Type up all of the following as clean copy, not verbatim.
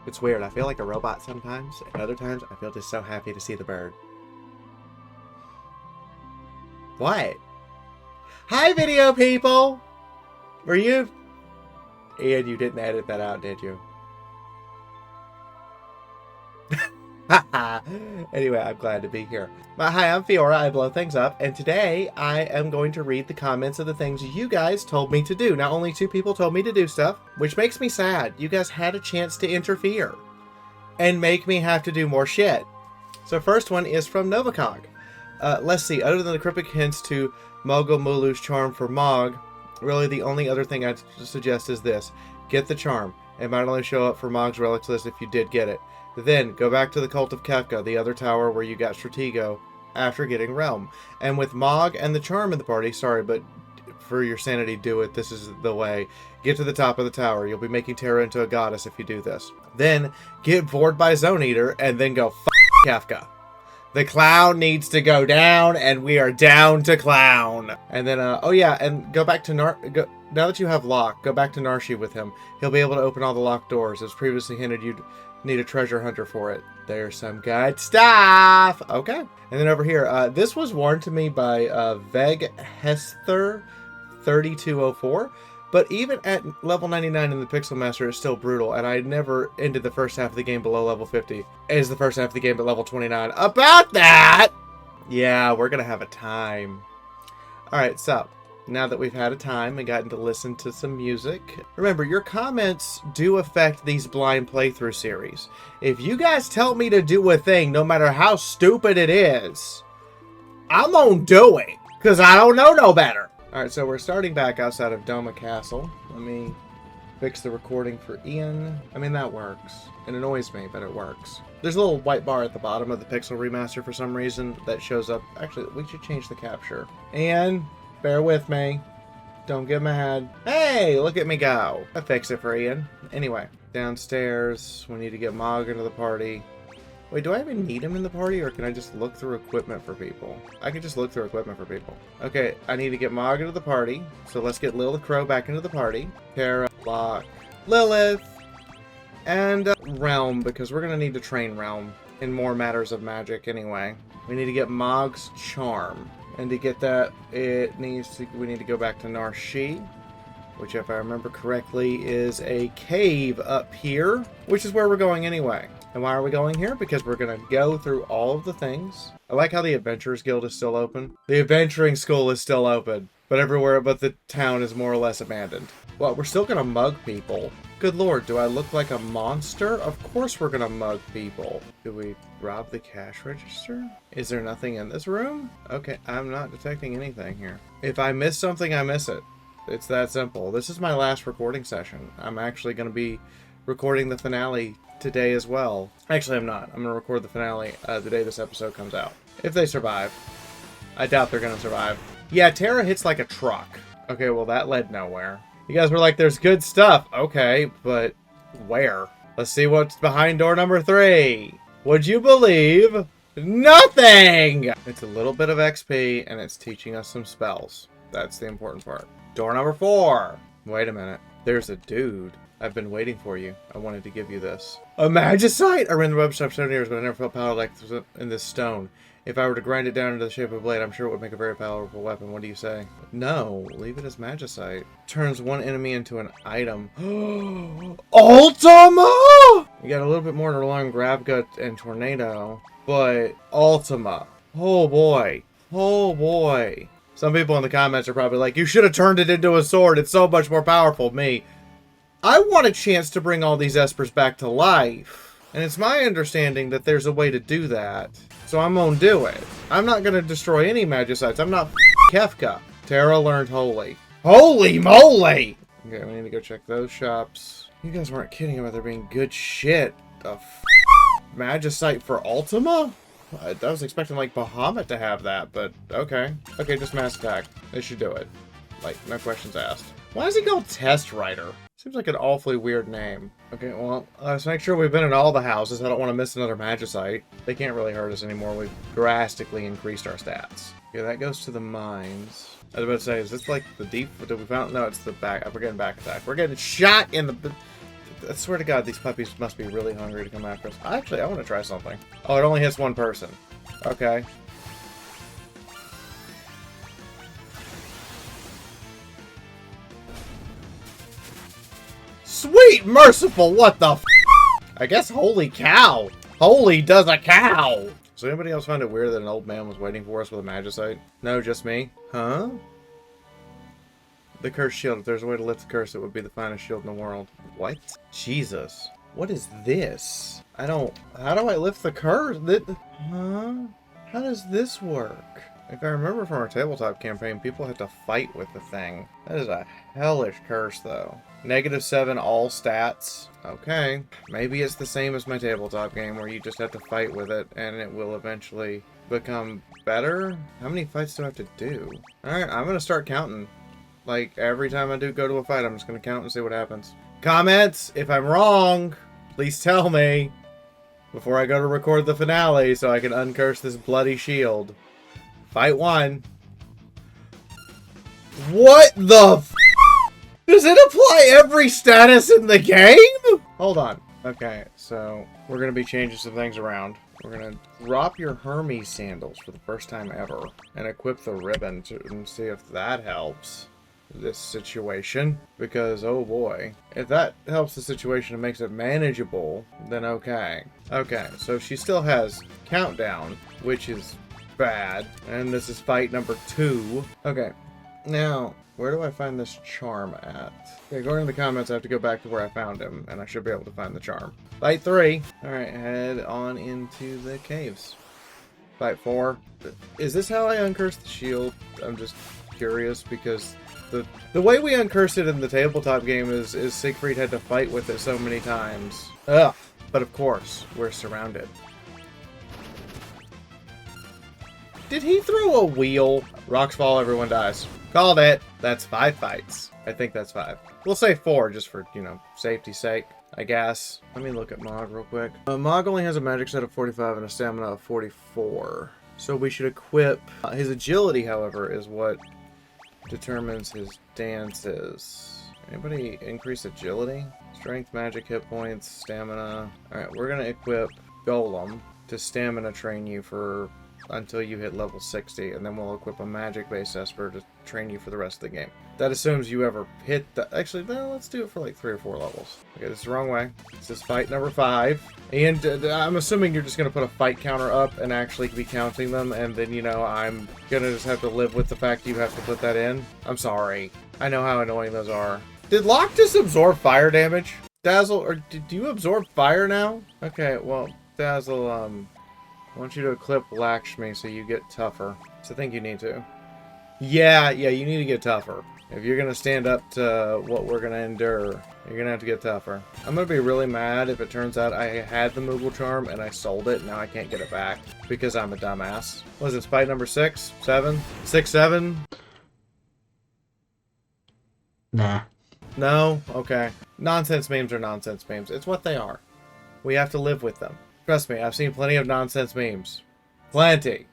It's weird. I feel like a robot sometimes, and other times I feel just so happy to see the bird. What? Hi, video people! Were you... Ian, you didn't edit that out, did you? Anyway, I'm glad to be here. Hi, I'm Fiaura. I blow things up, and today I am going to read the comments of the things you guys told me to do. Now, only 2 people told me to do stuff, which makes me sad. You guys had a chance to interfere and make me have to do more shit. So first one is from Novakog. Let's see. Other than the cryptic hints to Mogomulu's charm for Mog, really the only other thing I'd suggest is this. Get the charm. It might only show up for Mog's relics list if you did get it. Then, go back to the Cult of Kefka, the other tower where you got Stratego, after getting Realm. And with Mog and the charm in the party, sorry, but for your sanity, do it. This is the way. Get to the top of the tower. You'll be making Terra into a goddess if you do this. Then, get bored by Zone Eater, and then go f*** Kefka. The clown needs to go down, and we are down to clown. And then, oh yeah, and go back to now that you have Locke, go back to Narshi with him. He'll be able to open all the locked doors. As previously hinted, you'd need a treasure hunter for it. There's some good stuff. Okay. And then over here, this was warned to me by Veg Hester 3204. But even at level 99 in the Pixel Master, it's still brutal. And I never ended the first half of the game below level 50. Is the first half of the game at level 29. About that! Yeah, we're going to have a time. Alright, so now that we've had a time and gotten to listen to some music, remember, your comments do affect these blind playthrough series. If you guys tell me to do a thing, no matter how stupid it is, I'm gonna do it, because I don't know no better. Alright, so we're starting back outside of Doma Castle. Let me fix the recording for Ian. I mean, that works. It annoys me, but it works. There's a little white bar at the bottom of the Pixel Remaster for some reason that shows up. Actually, we should change the capture. And bear with me. Don't get mad. Hey, look at me go. I fixed it for Ian. Anyway, downstairs, we need to get Mog into the party. Wait, do I even need him in the party, or can I just look through equipment for people? I can just look through equipment for people. Okay, I need to get Mog into the party, so let's get Lilith Crow back into the party. Terra, Locke, Lilith, and Realm, because we're going to need to train Realm in more matters of magic anyway. We need to get Mog's charm. And to get that, we need to go back to Narshi, which, if I remember correctly, is a cave up here, which is where we're going anyway. And why are we going here? Because we're going to go through all of the things. I like how the Adventurers Guild is still open. The Adventuring School is still open, but everywhere but the town is more or less abandoned. Well, we're still going to mug people. Good lord, do I look like a monster? Of course we're going to mug people. Do we rob the cash register? Is there nothing in this room? Okay, I'm not detecting anything here. If I miss something, I miss it. It's that simple. This is my last recording session. I'm actually going to be recording the finale today as well. Actually, I'm not. I'm going to record the finale the day this episode comes out. If they survive. I doubt they're going to survive. Yeah, Terra hits like a truck. Okay, well that led nowhere. You guys were like, there's good stuff. Okay, but where? Let's see what's behind door number 3. Would you believe? Nothing! It's a little bit of XP, and it's teaching us some spells. That's the important part. Door number 4. Wait a minute. There's a dude. I've been waiting for you. I wanted to give you this. A magicite! I ran the web shop 7 years, but I never felt power like this in this stone. If I were to grind it down into the shape of a blade, I'm sure it would make a very powerful weapon. What do you say? No, leave it as magicite. Turns one enemy into an item. Ultima! You got a little bit more to rely on Grab Gut and Tornado, but Ultima. Oh boy. Oh boy. Some people in the comments are probably like, you should have turned it into a sword. It's so much more powerful. Me. I want a chance to bring all these espers back to life. And it's my understanding that there's a way to do that. So I'm gonna do it. I'm not gonna destroy any magicites. I'm not Kefka. Terra learned Holy. Holy moly! Okay, we need to go check those shops. You guys weren't kidding about there being good shit. A magicite for Ultima? I was expecting like Bahamut to have that, but okay. Okay, just mass attack. They should do it. Like, no questions asked. Why is he called Test Rider? Seems like an awfully weird name. Okay, well, let's make sure we've been in all the houses. I don't want to miss another magicite. They can't really hurt us anymore. We've drastically increased our stats. Okay, that goes to the mines. I was about to say, is this like the deep? Did we found? No, it's the back. We're getting back attack. We're getting shot in the I swear to God, these puppies must be really hungry to come after us. Actually, I want to try something. Oh, it only hits one person. Okay. Sweet merciful, what the f? I guess holy cow. Holy does a cow. So anybody else find it weird that an old man was waiting for us with a magicite? No, just me? Huh? The cursed shield. If there's a way to lift the curse, it would be the finest shield in the world. What? Jesus. What is this? I don't... How do I lift the curse? Huh? How does this work? If I remember from our tabletop campaign, people had to fight with the thing. That is a hellish curse, though. -7 all stats. Okay. Maybe it's the same as my tabletop game, where you just have to fight with it, and it will eventually become better? How many fights do I have to do? Alright, I'm gonna start counting. Like, every time I do go to a fight, I'm just gonna count and see what happens. Comments, if I'm wrong, please tell me before I go to record the finale so I can uncurse this bloody shield. Fight 1. What the f? Does it apply every status in the game? Hold on. Okay, so we're gonna be changing some things around. We're gonna drop your Hermes sandals for the first time ever and equip the ribbon and see if that helps this situation, because oh boy, if that helps the situation and makes it manageable, then okay. Okay, so she still has countdown, which is bad, and this is fight number 2. Okay, now where do I find this charm at? Okay, according to the comments, I have to go back to where I found him, and I should be able to find the charm. Fight 3. Alright, head on into the caves. Fight 4. Is this how I uncurse the shield? I'm just curious, because the way we uncursed it in the tabletop game is Siegfried had to fight with it so many times. Ugh. But of course, we're surrounded. Did he throw a wheel? Rocks fall, everyone dies. Called it. That's 5 fights. I think that's 5. We'll say 4 just for, you know, safety's sake, I guess. Let me look at Mog real quick. Mog only has a magic set of 45 and a stamina of 44. So we should equip... his agility, however, is what determines his dances. Anybody increase agility? Strength, magic, hit points, stamina. Alright, we're gonna equip Golem to stamina train you for until you hit level 60, and then we'll equip a magic-based Esper to train you for the rest of the game. That assumes you ever hit the... Actually, no, let's do it for like 3 or 4 levels. Okay, this is the wrong way. This is fight number 5. And I'm assuming you're just going to put a fight counter up and actually be counting them, and then, you know, I'm going to just have to live with the fact you have to put that in. I'm sorry. I know how annoying those are. Did Locke just absorb fire damage? Dazzle, or do you absorb fire now? Okay, well, Dazzle, I want you to equip Lakshmi so you get tougher. So I think you need to. Yeah, you need to get tougher. If you're going to stand up to what we're going to endure, you're going to have to get tougher. I'm going to be really mad if it turns out I had the Moogle Charm and I sold it, and now I can't get it back because I'm a dumbass. What is this, fight number 6? 7? 6, 7? Nah. No? Okay. Nonsense memes are nonsense memes. It's what they are. We have to live with them. Trust me, I've seen plenty of nonsense memes. Plenty.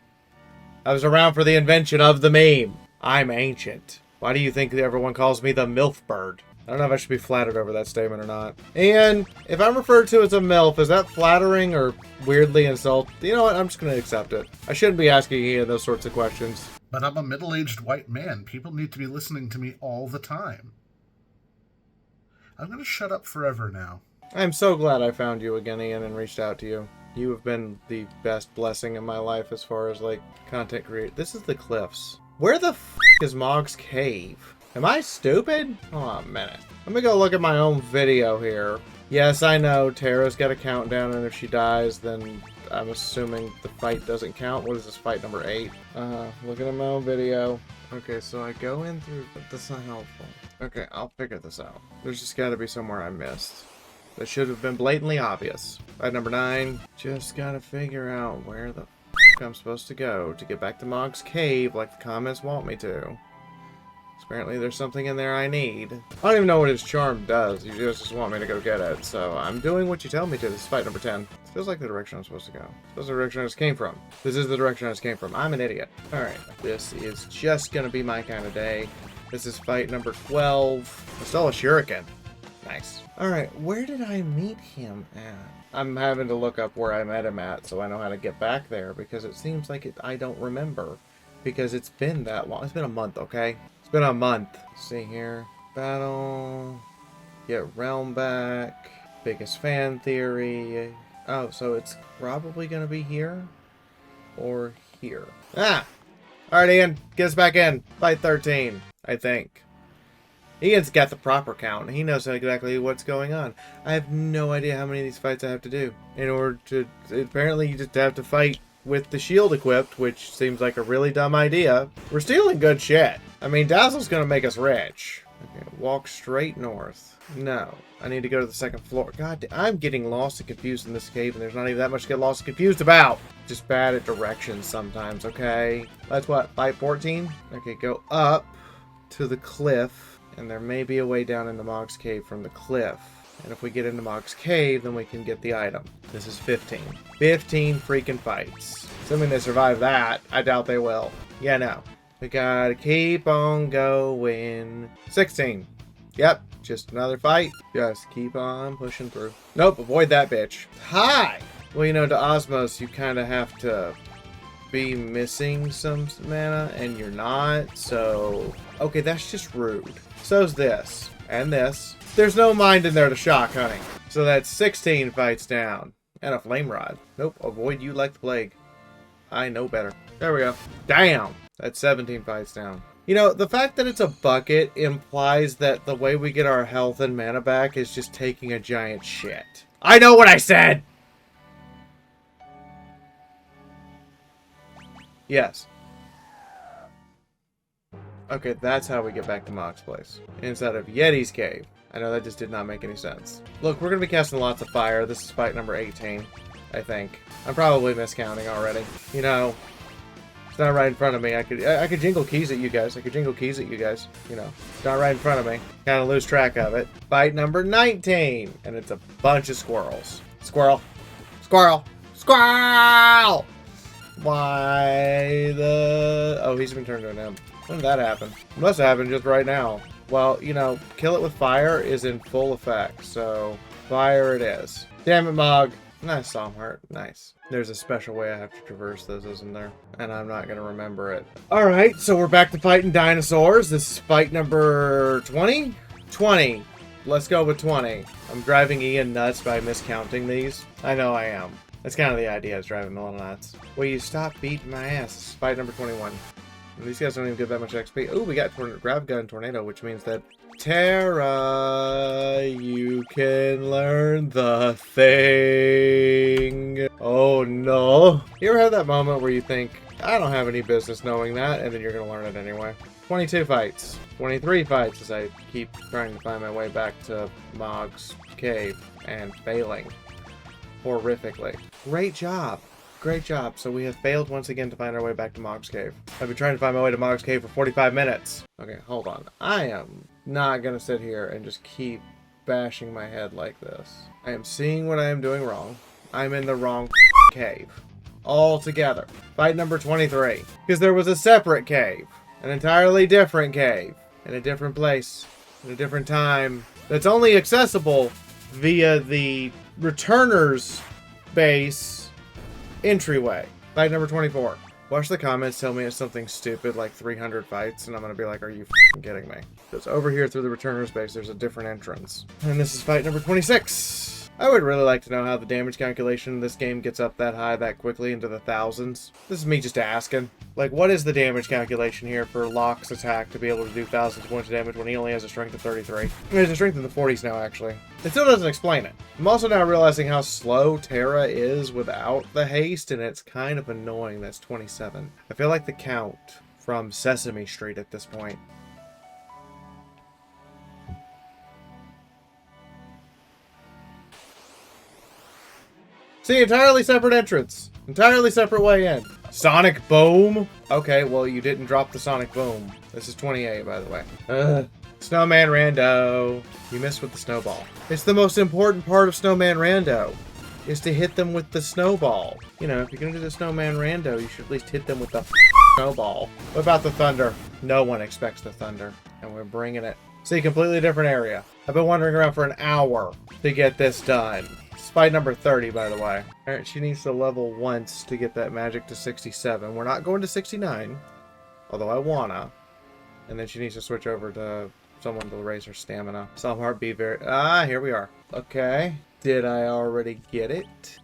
I was around for the invention of the meme. I'm ancient. Why do you think everyone calls me the MILF bird? I don't know if I should be flattered over that statement or not. And if I'm referred to as a MILF, is that flattering or weirdly insulting? You know what? I'm just going to accept it. I shouldn't be asking you those sorts of questions. But I'm a middle-aged white man. People need to be listening to me all the time. I'm going to shut up forever now. I'm so glad I found you again, Ian, and reached out to you. You have been the best blessing in my life as far as, like, content creation. This is the cliffs. Where the f*** is Mog's cave? Am I stupid? Hold on a minute. Let me go look at my own video here. Yes, I know, Tara's got a countdown, and if she dies, then I'm assuming the fight doesn't count. What is this, fight number 8? Looking at my own video. Okay, so I go in through... That's not helpful. Okay, I'll figure this out. There's just gotta be somewhere I missed. That should have been blatantly obvious. Fight number 9. Just gotta figure out where the f*** I'm supposed to go to get back to Mog's cave like the comments want me to. Apparently there's something in there I need. I don't even know what his charm does. You just want me to go get it. So I'm doing what you tell me to. This is fight number 10. This feels like the direction I'm supposed to go. This is the direction I just came from. This is the direction I just came from. I'm an idiot. Alright. This is just gonna be my kind of day. This is fight number 12. I stole a shuriken. Nice. Alright, where did I meet him at? I'm having to look up where I met him at so I know how to get back there, because it seems like I don't remember. Because it's been that long. It's been a month, okay? It's been a month. Let's see here. Battle. Get realm back. Biggest fan theory. Oh, so it's probably going to be here? Or here. Ah! Alright, Ian. Get us back in. Fight 13, I think. Ian's got the proper count. He knows exactly what's going on. I have no idea how many of these fights I have to do. In order to... Apparently, you just have to fight with the shield equipped, which seems like a really dumb idea. We're stealing good shit. I mean, Dazzle's gonna make us rich. Okay, walk straight north. No. I need to go to the second floor. God, I'm getting lost and confused in this cave, and there's not even that much to get lost and confused about. Just bad at directions sometimes, okay? That's what, fight 14? Okay, go up to the cliff. And there may be a way down into Mog's Cave from the cliff. And if we get into Mog's Cave, then we can get the item. This is 15. 15 freaking fights. Assuming they survive that, I doubt they will. Yeah, no. We gotta keep on going. 16. Yep, just another fight. Just keep on pushing through. Nope, avoid that bitch. Hi! Well, you know, to Osmos, you kind of have to be missing some mana, and you're not, so... Okay, that's just rude. So's this. And this. There's no mind in there to shock, honey. So that's 16 fights down. And a flame rod. Nope, avoid you like the plague. I know better. There we go. Damn! That's 17 fights down. You know, the fact that it's a bucket implies that the way we get our health and mana back is just taking a giant shit. I know what I said! Yes. Okay, that's how we get back to Mog's place. Inside of Yeti's cave. I know that just did not make any sense. Look, we're going to be casting lots of fire. This is fight number 18, I think. I'm probably miscounting already. You know, it's not right in front of me. I could jingle keys at you guys. You know, it's not right in front of me. Kind of lose track of it. Fight number 19. And it's a bunch of squirrels. Squirrel. Squirrel. Squirrel! Why the... Oh, he's been turned to an imp. When did that happen? It must have happened just right now. Well, you know, kill it with fire is in full effect, so fire it is. Damn it, Mog. Nice, Psalmheart. Nice. There's a special way I have to traverse those, isn't there? And I'm not going to remember it. Alright, so we're back to fighting dinosaurs. This is fight number 20? 20. Let's go with 20. I'm driving Ian nuts by miscounting these. I know I am. That's kind of the idea, is driving a little nuts. Will you stop beating my ass? This is fight number 21. These guys don't even get that much XP. Oh, we got Grab Gun Tornado, which means that Terra, you can learn the thing. Oh no. You ever had that moment where you think, I don't have any business knowing that, and then you're going to learn it anyway? 22 fights. 23 fights as I keep trying to find my way back to Mog's cave and failing horrifically. Great job. Great job. So we have failed once again to find our way back to Mog's Cave. I've been trying to find my way to Mog's Cave for 45 minutes. Okay, hold on. I am not going to sit here and just keep bashing my head like this. I am seeing what I am doing wrong. I'm in the wrong cave. All together. Fight number 23. Because there was a separate cave. An entirely different cave. In a different place. In a different time. That's only accessible via the returner's base entryway. Fight number 24. Watch the comments tell me it's something stupid like 300 fights, and I'm gonna be like, are you f***ing kidding me? Because over here through the returner's base, there's a different entrance. And this is fight number 26. I would really like to know how the damage calculation in this game gets up that high that quickly into the thousands. This is me just asking. Like, what is the damage calculation here for Locke's attack to be able to do thousands of points of damage when he only has a strength of 33? I mean, he has a strength in the 40s now, actually. It still doesn't explain it. I'm also now realizing how slow Terra is without the haste, and it's kind of annoying that's 27. I feel like the count from Sesame Street at this point. See, entirely separate entrance. Entirely separate way in. Sonic Boom? Okay, well, you didn't drop the Sonic Boom. This is 28, by the way. Snowman Rando. You missed with the snowball. It's the most important part of Snowman Rando, is to hit them with the snowball. You know, if you're gonna do the Snowman Rando, you should at least hit them with the snowball. What about the thunder? No one expects the thunder, and we're bringing it. See, completely different area. I've been wandering around for an hour to get this done. It's fight number 30, by the way. Alright, she needs to level once to get that magic to 67. We're not going to 69, although I wanna. And then she needs to switch over to someone to raise her stamina. Some heart be very... Ah, here we are. Okay. Did I already get it?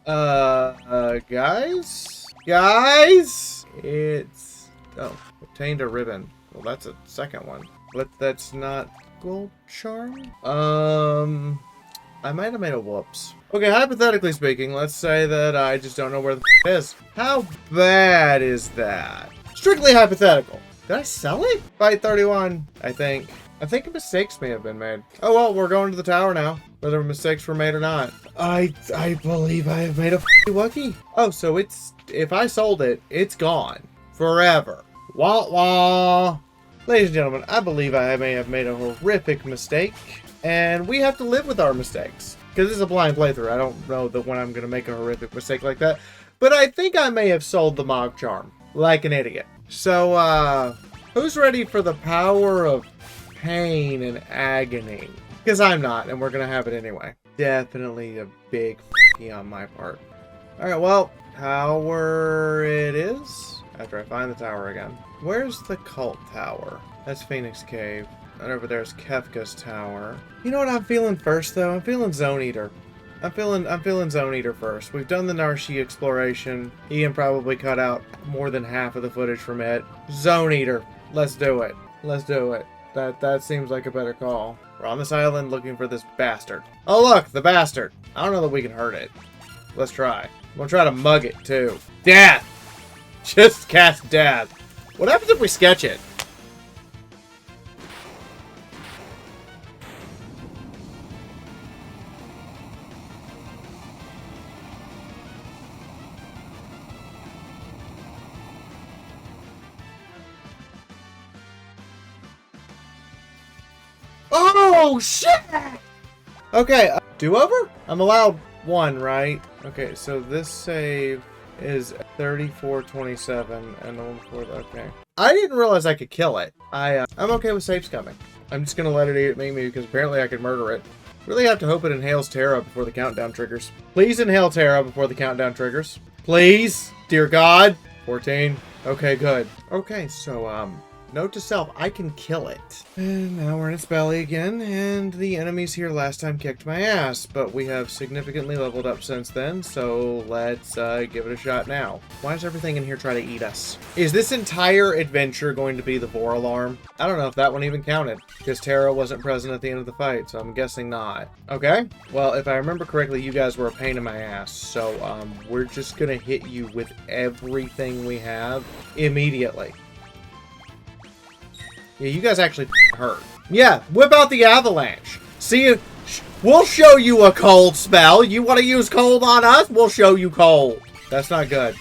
Guys? Guys? It's... Oh, obtained a ribbon. Well, that's a second one. But that's not gold charm? I might have made a whoops. Okay, hypothetically speaking, let's say that I just don't know where the f is. How bad is that? Strictly hypothetical. Did I sell it? Fight 31, I think. I think mistakes may have been made. Oh well, we're going to the tower now. Whether mistakes were made or not. I believe I have made a Wookie. Oh, so it's... If I sold it, it's gone. Forever. Wah wah. Ladies and gentlemen, I believe I may have made a horrific mistake. And we have to live with our mistakes. Because this is a blind playthrough. I don't know that when I'm going to make a horrific mistake like that. But I think I may have sold the Mog Charm. Like an idiot. So, who's ready for the power of pain and agony? Because I'm not, and we're going to have it anyway. Definitely a big on my part. Alright, well, tower it is. After I find the tower again. Where's the cult tower? That's Phoenix Cave. And over there's Kefka's tower. You know what I'm feeling first, though? I'm feeling Zone Eater. I'm feeling Zone Eater first. We've done the Narshi exploration. Ian probably cut out more than half of the footage from it. Zone Eater. Let's do it. Let's do it. That seems like a better call. We're on this island looking for this bastard. Oh look, the bastard. I don't know that we can hurt it. Let's try. We'll try to mug it too. Death! Just cast death. What happens if we sketch it? Oh, shit! Okay, do-over? I'm allowed one, right? Okay, so this save is 3427, and okay. I didn't realize I could kill it. I'm okay with saves coming. I'm just gonna let it eat at me because apparently I could murder it. Really have to hope it inhales Terra before the countdown triggers. Please inhale Terra before the countdown triggers. Please, dear God. 14. Okay, good. Okay, so, note to self, I can kill it. And now we're in its belly again, and the enemies here last time kicked my ass, but we have significantly leveled up since then, so let's give it a shot now. Why does everything in here try to eat us? Is this entire adventure going to be the Vor alarm? I don't know if that one even counted, because Terra wasn't present at the end of the fight, so I'm guessing not. Okay, well, if I remember correctly, you guys were a pain in my ass, so we're just gonna hit you with everything we have immediately. Yeah, you guys actually hurt. Yeah, whip out the avalanche. See, we'll show you a cold spell. You want to use cold on us? We'll show you cold. That's not good.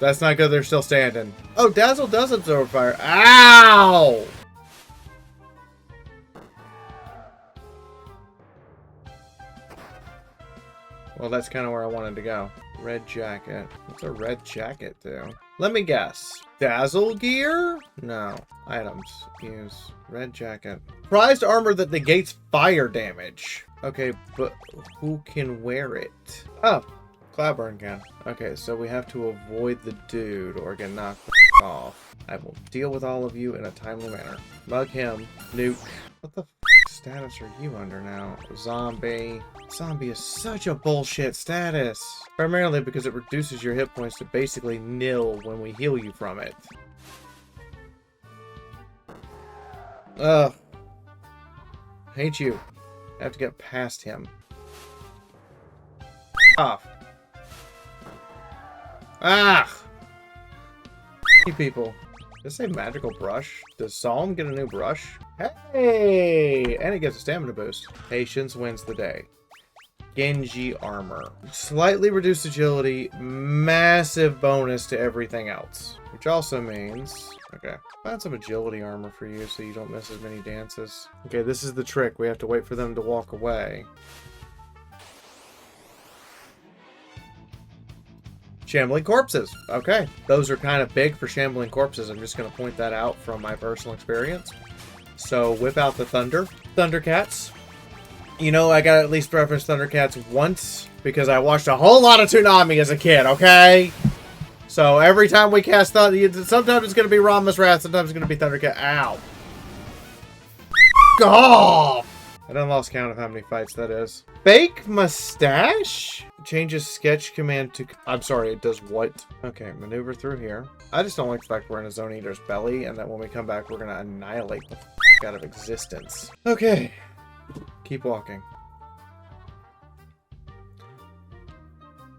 That's not good. They're still standing. Oh, Dazzle does absorb fire. Ow! Well, that's kind of where I wanted to go. Red jacket. What's a red jacket do? Let me guess. Dazzle gear? No. Items. Use. Red jacket. Prized armor that negates fire damage. Okay, but who can wear it? Oh, Cloudburn can. Okay, so we have to avoid the dude or get knocked off. I will deal with all of you in a timely manner. Mug him. Nuke. What the status are you under now? Zombie. Zombie is such a bullshit status. Primarily because it reduces your hit points to basically nil when we heal you from it. Ugh. Hate you. I have to get past him. Off. Ah! You people. Does it say magical brush? Does Psalm get a new brush? Hey! And it gets a stamina boost. Patience wins the day. Genji armor. Slightly reduced agility, massive bonus to everything else. Which also means... Okay, find some agility armor for you so you don't miss as many dances. Okay, this is the trick. We have to wait for them to walk away. Shambling corpses. Okay, those are kind of big for shambling corpses. I'm just going to point that out from my personal experience. So whip out the thunder. Thundercats. You know, I gotta at least reference Thundercats once because I watched a whole lot of Toonami as a kid, okay? So every time we cast Thunder, sometimes it's gonna be Ranma's Wrath, sometimes it's gonna be Thundercat. Ow. Off! I done lost count of how many fights that is. Fake mustache? Changes sketch command to... I'm sorry, it does what? Okay, maneuver through here. I just don't like the fact we're in a Zone Eater's belly and that when we come back, we're gonna annihilate the out of existence. Okay. Keep walking.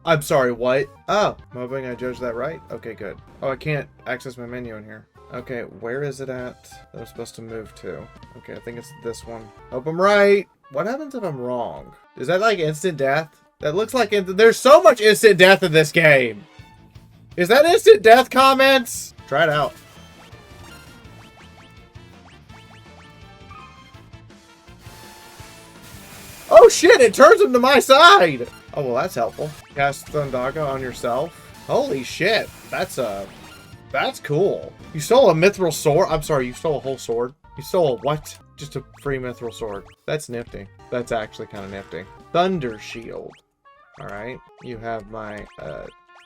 I'm sorry, what? Oh, I'm hoping I judged that right. Okay, good. Oh, I can't access my menu in here. Okay, where is it at that I'm supposed to move to? Okay, I think it's this one. Hope I'm right. What happens if I'm wrong? Is that like instant death? That looks like there's so much instant death in this game. Is that instant death comments? Try it out. Oh shit, it turns him to my side! Oh, well, that's helpful. Cast Thundaga on yourself. Holy shit, that's cool. You stole a mithril sword? I'm sorry, you stole a whole sword? You stole a what? Just a free mithril sword. That's nifty. That's actually kind of nifty. Thunder Shield. Alright, you have my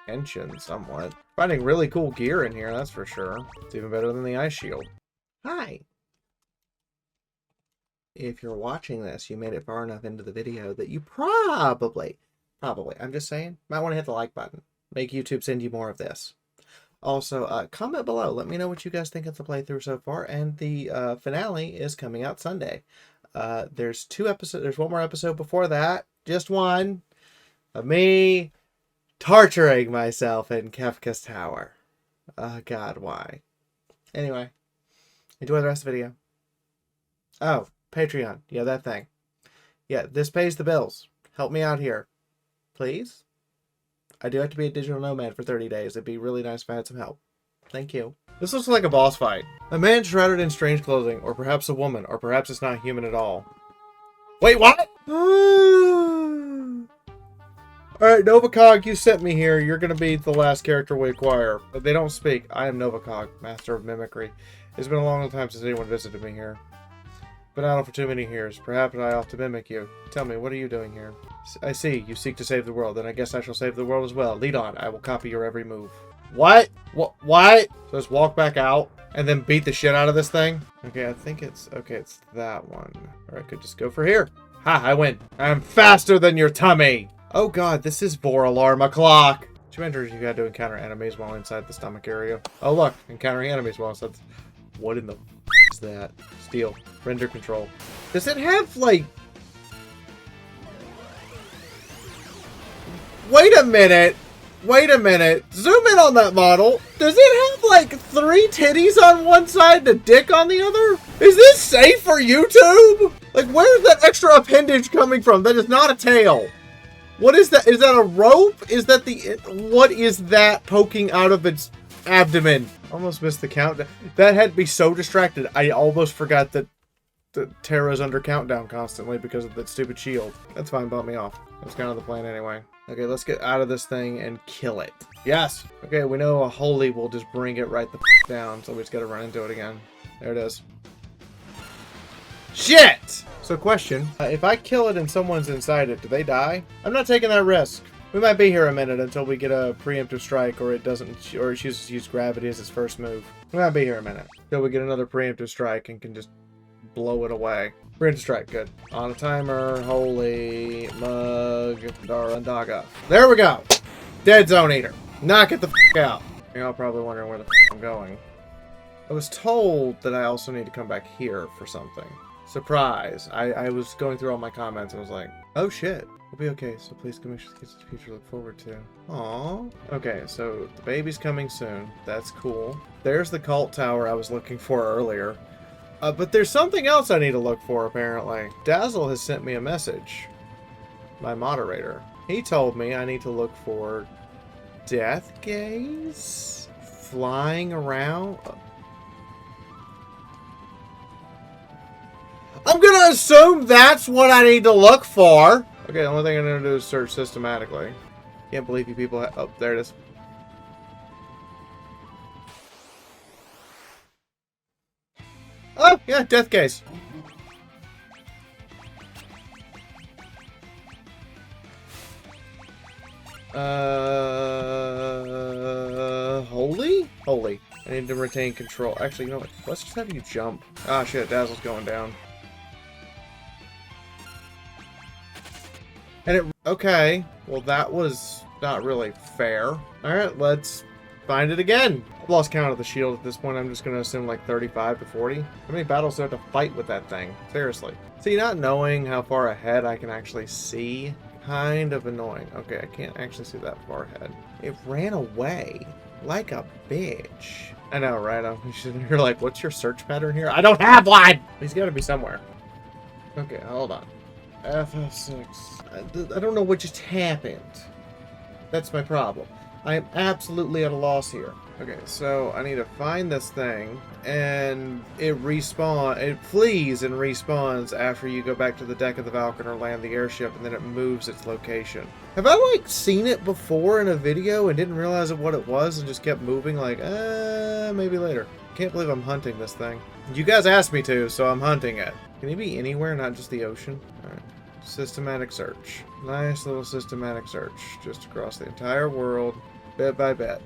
attention somewhat. Finding really cool gear in here, that's for sure. It's even better than the Ice Shield. Hi! If you're watching this, you made it far enough into the video that you probably, I'm just saying, might want to hit the like button. Make YouTube send you more of this. Also, comment below. Let me know what you guys think of the playthrough so far. And the finale is coming out Sunday. There's 2 episodes. There's one more episode before that. Just one. Of me torturing myself in Kefka's Tower. God, why? Anyway. Enjoy the rest of the video. Oh. Patreon. Yeah, that thing. Yeah, this pays the bills. Help me out here. Please? I do have to be a digital nomad for 30 days. It'd be really nice if I had some help. Thank you. This looks like a boss fight. A man shrouded in strange clothing, or perhaps a woman, or perhaps it's not human at all. Wait, what? Alright, Novacog, you sent me here. You're going to be the last character we acquire. But they don't speak. I am Novacog, master of mimicry. It's been a long time since anyone visited me here. Been out for too many years. Perhaps I ought to mimic you. Tell me, what are you doing here? I see. You seek to save the world. Then I guess I shall save the world as well. Lead on. I will copy your every move. What? What? So just walk back out and then beat the shit out of this thing? Okay, I think it's... Okay, it's that one. Or I could just go for here. Ha! I win. I'm faster than your tummy! Oh god, this is Vor Alarm Clock! 2 enters you had to encounter enemies while inside the stomach area. Oh look, encountering enemies while inside... What in the... is that? Steel. Render control. Does it have, like... Wait a minute! Wait a minute. Zoom in on that model. Does it have, like, 3 titties on one side and a dick on the other? Is this safe for YouTube? Like, where's that extra appendage coming from? That is not a tail. What is that? Is that a rope? Is that the... What is that poking out of its abdomen? Almost missed the countdown. That had me so distracted. I almost forgot that Terra's under countdown constantly because of that stupid shield. That's fine. Bump me off. That's kind of the plan anyway. Okay, let's get out of this thing and kill it. Yes! Okay, we know a holy will just bring it right the down, so we just gotta run into it again. There it is. Shit! So question, if I kill it and someone's inside it, do they die? I'm not taking that risk. We might be here a minute until we get a preemptive strike, or it doesn't, or it chooses to use gravity as its first move. We might be here a minute until we get another preemptive strike and can just blow it away. Preemptive strike, good. On a timer, holy mug, Darandaga. There we go. Dead Zone Eater. Knock it the f out. You're all probably wondering where the f I'm going. I was told that I also need to come back here for something. Surprise. I was going through all my comments and was like, oh shit. We'll be okay, so please come get the future to look forward to. Aww. Okay, so the baby's coming soon. That's cool. There's the cult tower I was looking for earlier. But there's something else I need to look for, apparently. Dazzle has sent me a message. My moderator. He told me I need to look for Death Gaze flying around. I'm gonna assume that's what I need to look for. Okay, the only thing I need to do is search systematically. Can't believe you people oh, there it is. Oh! Yeah, death gaze. Holy? Holy. I need to retain control. Actually, you know what? Let's just have you jump. Ah, shit. Dazzle's going down. And it... Okay. Well, that was not really fair. Alright, let's find it again. I've lost count of the shield at this point. I'm just going to assume like 35 to 40. How many battles do I have to fight with that thing? Seriously. See, not knowing how far ahead I can actually see, kind of annoying. Okay, I can't actually see that far ahead. It ran away like a bitch. I know, right? You're like, what's your search pattern here? I don't have one! He's got to be somewhere. Okay, hold on. FF6. I don't know what just happened. That's my problem. I am absolutely at a loss here. Okay, so I need to find this thing, and it flees and respawns after you go back to the deck of the Falcon or land the airship, and then it moves its location. Have I, like, seen it before in a video and didn't realize what it was and just kept moving like, maybe later. Can't believe I'm hunting this thing. You guys asked me to, so I'm hunting it. Can it be anywhere, not just the ocean? Alright. Systematic search. Nice little systematic search. Just across the entire world, bit by bit.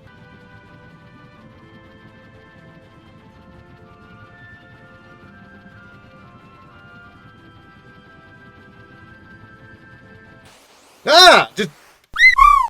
Ah! Just...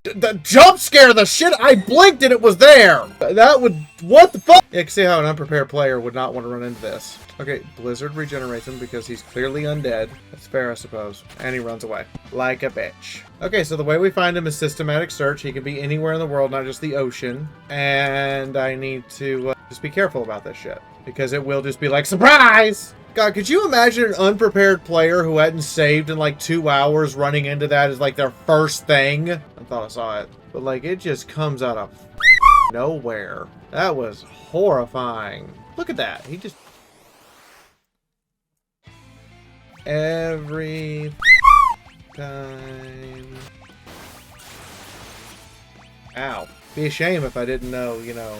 The jump scare the shit! I blinked and it was there! That would... What the fuck? Yeah, you can see how an unprepared player would not want to run into this. Okay, Blizzard regenerates him because he's clearly undead. That's fair, I suppose. And he runs away. Like a bitch. Okay, so the way we find him is systematic search. He can be anywhere in the world, not just the ocean. And I need to just be careful about this shit. Because it will just be like, surprise! God, could you imagine an unprepared player who hadn't saved in like 2 hours running into that as like their first thing? I thought I saw it. But like, it just comes out of nowhere. That was horrifying. Look at that. He just... Every time. Ow. Be a shame if I didn't know, you know,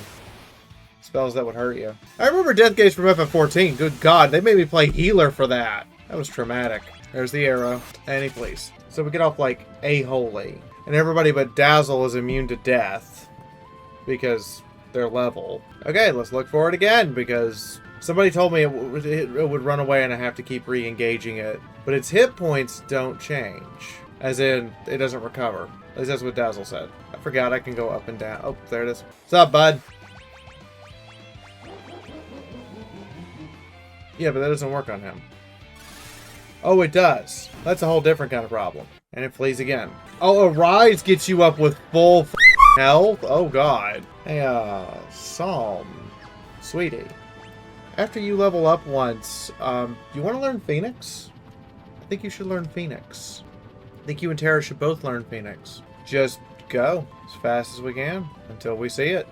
spells that would hurt you. I remember Death Gaze from FF14. Good God, they made me play healer for that. That was traumatic. There's the arrow. Any please. So we get off like a holy. And everybody but Dazzle is immune to death. Because they're level. Okay, let's look for it again because somebody told me it would run away and I have to keep re-engaging it. But its hit points don't change. As in, it doesn't recover. At least that's what Dazzle said. I forgot I can go up and down. Oh, there it is. What's up, bud? Yeah, but that doesn't work on him. Oh, it does. That's a whole different kind of problem. And it flees again. Oh, Arise gets you up with full health? Oh, God. Hey, Psalm. Sweetie. After you level up once, you want to learn Phoenix? I think you should learn Phoenix. I think you and Tara should both learn Phoenix. Just go as fast as we can until we see it.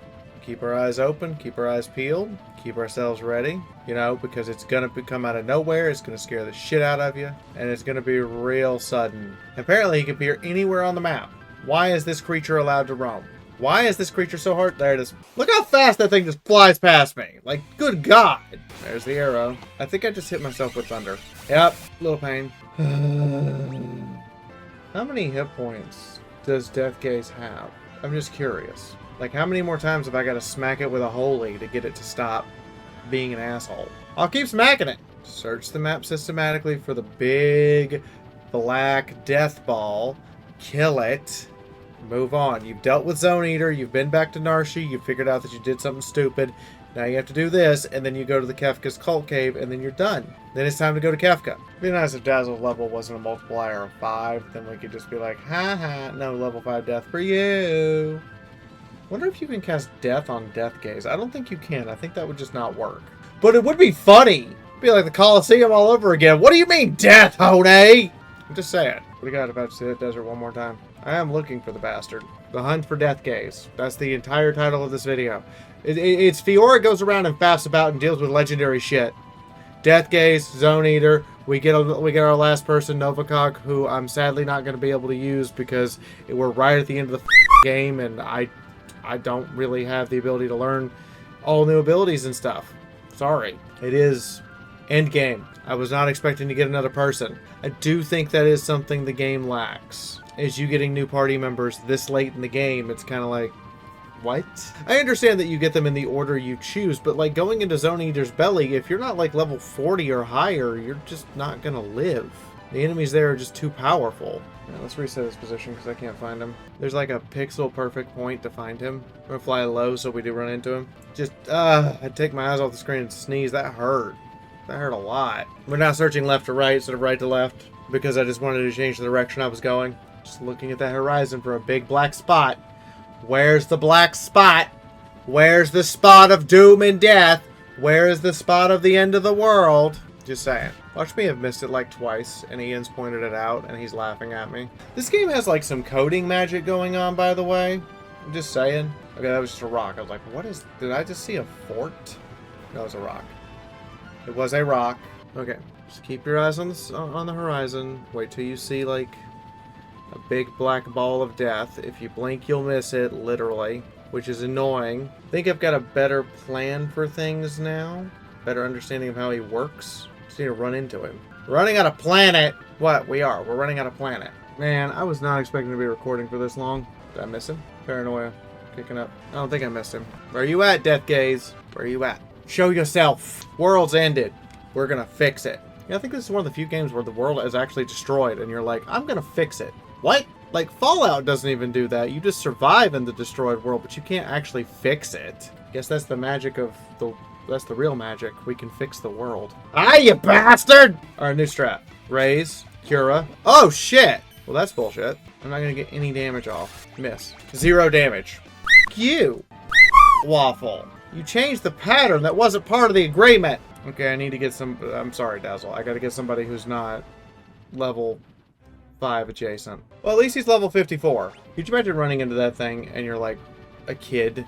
Keep our eyes open, keep our eyes peeled, keep ourselves ready, you know, because it's going to come out of nowhere, it's going to scare the shit out of you, and it's going to be real sudden. Apparently, he can appear anywhere on the map. Why is this creature allowed to roam? Why is this creature so hard? There it is. Look how fast that thing just flies past me. Like, good God. There's the arrow. I think I just hit myself with thunder. Yep, little pain. How many hit points does Death Gaze have? I'm just curious. Like, how many more times have I got to smack it with a holy to get it to stop being an asshole? I'll keep smacking it. Search the map systematically for the big black death ball. Kill it. Move on. You've dealt with Zone Eater. You've been back to Narshi. You figured out that you did something stupid. Now you have to do this, and then you go to the Kefka's Cult Cave, and then you're done. Then it's time to go to Kefka. It'd be nice if Dazzle's level wasn't a multiplier of 5. Then we could just be like, ha ha, no level 5 death for you. Wonder if you can cast Death on Death Gaze. I don't think you can. I think that would just not work. But it would be funny. It'd be like the Coliseum all over again. What do you mean, Death, Honey? I'm just saying. What do you got about to see that desert one more time? I am looking for the bastard. The Hunt for Death Gaze. That's the entire title of this video. It's Fiaura goes around and faffs about and deals with legendary shit. Death Gaze, Zone Eater. We get our last person, Novikok, who I'm sadly not going to be able to use because we're right at the end of the game, and I don't really have the ability to learn all new abilities and stuff. Sorry. It is End game. I was not expecting to get another person. I do think that is something the game lacks. Is you getting new party members this late in the game, it's kind of like, what? I understand that you get them in the order you choose, but like going into Zone Eater's belly, if you're not like level 40 or higher, you're just not gonna live. The enemies there are just too powerful. Yeah, let's reset his position because I can't find him. There's like a pixel perfect point to find him. I'm gonna fly low so we do run into him. Just, I'd take my eyes off the screen and sneeze. That hurt. That hurt a lot. We're now searching left to right instead of right to left because I just wanted to change the direction I was going. Just looking at that horizon for a big black spot. Where's the black spot? Where's the spot of doom and death? Where is the spot of the end of the world? Just saying. Watch me have missed it like twice, and Ian's pointed it out, and he's laughing at me. This game has like some coding magic going on, by the way. I'm just saying. Okay, that was just a rock. I was like, what is... Did I just see a fort? No, it was a rock. It was a rock. Okay, just keep your eyes on the horizon. Wait till you see like a big black ball of death. If you blink, you'll miss it, literally, which is annoying. I think I've got a better plan for things now. Better understanding of how he works. Just need to run into him. We're running out of planet. What? We are. We're running out of planet. Man, I was not expecting to be recording for this long. Did I miss him? Paranoia. Kicking up. I don't think I missed him. Where are you at, Death Gaze? Where are you at? Show yourself. World's ended. We're gonna fix it. Yeah, I think this is one of the few games where the world is actually destroyed and you're like, I'm gonna fix it. What? Like, Fallout doesn't even do that. You just survive in the destroyed world, but you can't actually fix it. Guess that's the magic of the... That's the real magic. We can fix the world. Ah, you bastard! Alright, new strat. Raise. Fiaura. Oh, shit! Well, that's bullshit. I'm not gonna get any damage off. Miss. 0 damage. F*** you! Waffle. You changed the pattern. That wasn't part of the agreement. Okay, I need to get some... I'm sorry, Dazzle. I gotta get somebody who's not level 5 adjacent. Well, at least he's level 54. Could you imagine running into that thing and you're like a kid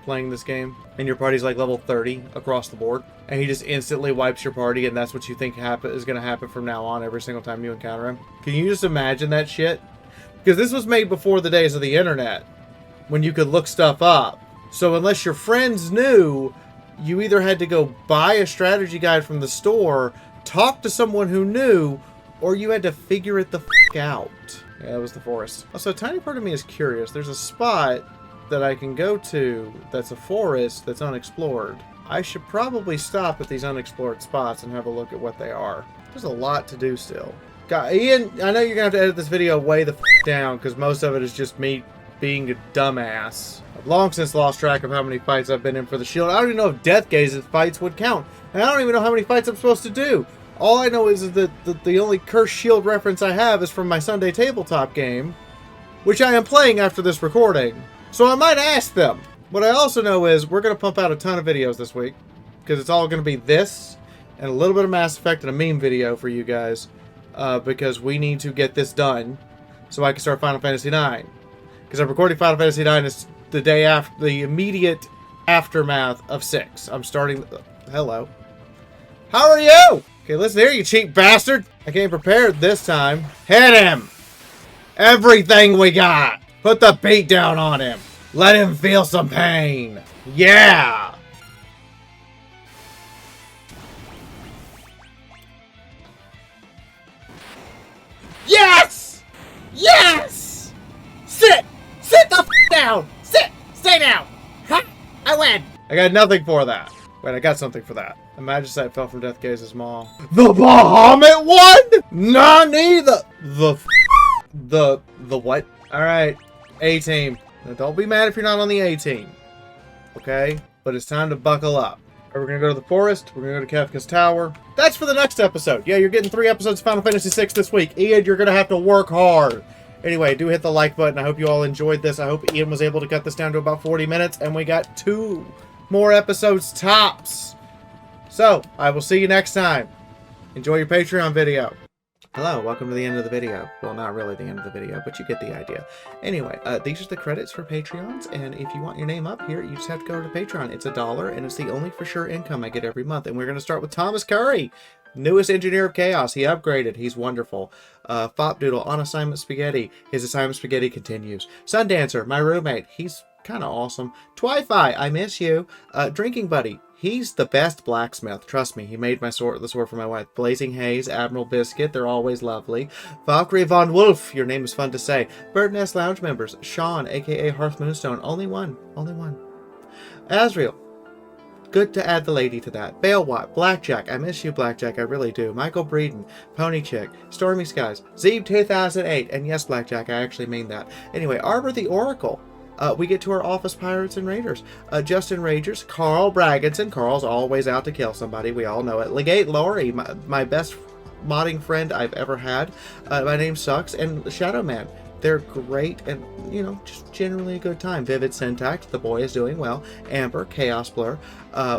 playing this game and your party's like level 30 across the board and he just instantly wipes your party and that's what you think is going to happen from now on every single time you encounter him? Can you just imagine that shit? Because this was made before the days of the internet when you could look stuff up. So unless your friends knew, you either had to go buy a strategy guide from the store, talk to someone who knew, or you had to figure it the f*** out. Yeah, that was the forest. Also, a tiny part of me is curious. There's a spot that I can go to that's a forest that's unexplored. I should probably stop at these unexplored spots and have a look at what they are. There's a lot to do still. God, Ian, I know you're going to have to edit this video way the f*** down because most of it is just me being a dumbass. I've long since lost track of how many fights I've been in for the shield. I don't even know if Death Gaze's fights would count. And I don't even know how many fights I'm supposed to do. All I know is that the only cursed shield reference I have is from my Sunday tabletop game, which I am playing after this recording. So I might ask them. What I also know is we're going to pump out a ton of videos this week because it's all going to be this and a little bit of Mass Effect and a meme video for you guys because we need to get this done so I can start Final Fantasy IX. Because I'm recording Final Fantasy IX is the day after, the immediate aftermath of 6. I'm starting... Hello. How are you? Okay, listen here, you cheap bastard. I came prepared this time. Hit him. Everything we got. Put the beat down on him. Let him feel some pain. Yeah. Yes. Yes. Sit. Sit the f down. Sit. Stay down. Ha. I win. I got nothing for that. Wait, I got something for that. The Magicite fell from Death Gaze's maw. The Bahamut one? Nani? The what? Alright. A-team. Now, don't be mad if you're not on the A-team. Okay? But it's time to buckle up. We're going to go to the forest. We're going to go to Kefka's Tower. That's for the next episode. Yeah, you're getting 3 episodes of Final Fantasy VI this week. Ian, you're going to have to work hard. Anyway, do hit the like button. I hope you all enjoyed this. I hope Ian was able to cut this down to about 40 minutes. And we got 2 more episodes tops. So, I will see you next time. Enjoy your Patreon video. Hello, welcome to the end of the video. Well, not really the end of the video, but you get the idea. Anyway, these are the credits for Patreons, and if you want your name up here, you just have to go to Patreon. It's $1, and it's the only for sure income I get every month. And we're going to start with Thomas Curry, newest Engineer of Chaos. He upgraded. He's wonderful. Fopdoodle, on assignment spaghetti. His assignment spaghetti continues. Sundancer, my roommate. He's kind of awesome. Twi-Fi, I miss you. Drinking Buddy, He's the best blacksmith. Trust me, he made the sword for my wife. Blazing Haze, Admiral Biscuit, they're always lovely. Valkyrie Von Wolf, your name is fun to say. Bird Nest Lounge members, Sean, aka Hearth Moonstone, only one. Asriel, good to add the lady to that. Balewatt, Blackjack, I miss you, Blackjack, I really do. Michael Breeden, Pony Chick, Stormy Skies, Zeeb 2008, and yes, Blackjack, I actually mean that. Anyway, Arbor the Oracle. We get to our office pirates and raiders. Justin Ragers, Carl Bragginson. Carl's always out to kill somebody. We all know it. Legate Lori, my best modding friend I've ever had. My name sucks. And Shadow Man. They're great and, you know, just generally a good time. Vivid Syntax, the boy is doing well. Amber, Chaos Blur.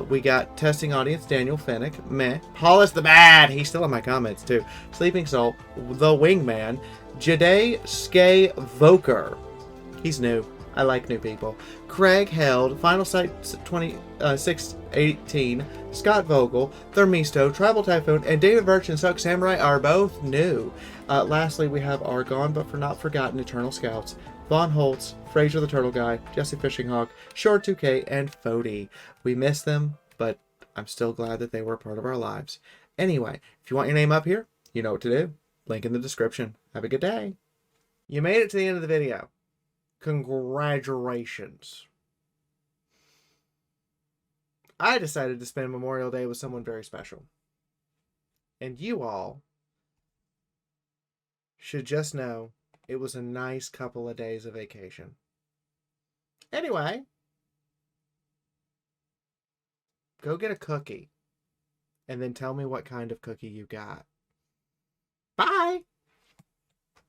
We got Testing Audience, Daniel Fennick. Meh. Paulus the Bad. He's still in my comments, too. Sleeping Soul, The Wingman. Jade Skay Voker. He's new. I like new people. Craig Held, Final Sight 2618, Scott Vogel, Thermisto, Tribal Typhoon, and David Birch and Suck Samurai are both new. Lastly, we have our Gone But For Not Forgotten Eternal Scouts, Von Holtz, Fraser the Turtle Guy, Jesse Fishing Hawk, Short 2K, and Fody. We miss them, but I'm still glad that they were a part of our lives. Anyway, if you want your name up here, you know what to do. Link in the description. Have a good day. You made it to the end of the video. Congratulations. I decided to spend Memorial Day with someone very special. And you all should just know it was a nice couple of days of vacation. Anyway, go get a cookie and then tell me what kind of cookie you got. Bye!